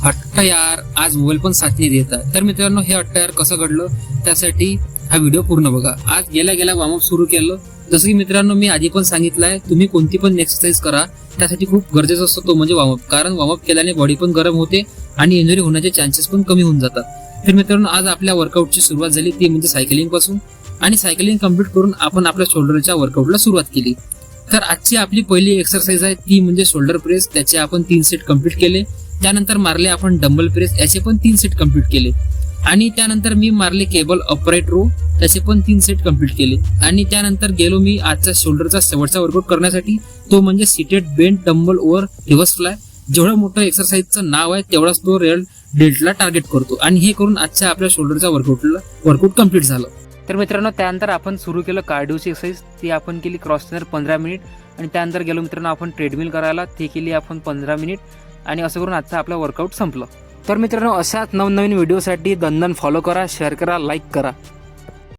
हट्ट यार, आज मोबाईल पण साथ नाही देत आहे. तर मित्रांनो, हे हट्ट यार कसं घडलं त्यासाठी हा व्हिडिओ पूर्ण बघा. आज गेल्या वॉर्मअप सुरू केलं. जसं की मित्रांनो, मी आधी पण सांगितलंय, तुम्ही कोणती पण एक्सरसाइज करा त्यासाठी खूप गरजेचं असतो तो म्हणजे वॉर्मअप. कारण वॉर्मअप केल्याने बॉडी पण गरम होते आणि इंजुरी होण्याचे चान्सेस पण कमी होऊन जातात. तर मित्रांनो, आज आपल्या वर्कआउटची सुरुवात झाली ती म्हणजे सायकलिंग पासून. आणि सायकलिंग कम्प्लीट करून आपण आपल्या शोल्डरच्या वर्कआउटला सुरुवात केली. तर आजची आपली पहिली एक्सरसाइज आहे ती म्हणजे शोल्डर प्रेस. त्याचे आपण 3 सेट कम्प्लीट केले. त्यानंतर मारले आपण डंबल प्रेस, याचे पण 3 सेट कम्प्लीट केले. आणि त्यानंतर मी मारले केबल अपराईट रो, त्याचे पण 3 सेट कम्प्लीट केले. आणि त्यानंतर गेलो मी आजचा शोल्डरचा शेवटचा वर्कआउट करण्यासाठी, तो म्हणजे seated bent dumbbell over reverse fly. जेवढं मोठं एक्सरसाइजचं नाव आहे तेवढाच तो रिअल डेल्टला टार्गेट करतो. आणि हे करून आजच्या आपल्या शोल्डरचा वर्कआउट कम्प्लीट झालं. तर मित्रांनो, त्यानंतर आपण सुरू केलं कार्डिओची एक्सरसाइज. ती आपण केली क्रॉस ट्रेनर 15 मिनिट. आणि त्यानंतर गेलो मित्रांनो आपण ट्रेडमिल करायला, ती केली आपण 15 मिनिट. आणि असं करून आजचं आपलं वर्कआउट संपलं. तर मित्रांनो, अशाच नवनवीन व्हिडिओसाठी दंदन फॉलो करा, शेअर करा, लाईक करा.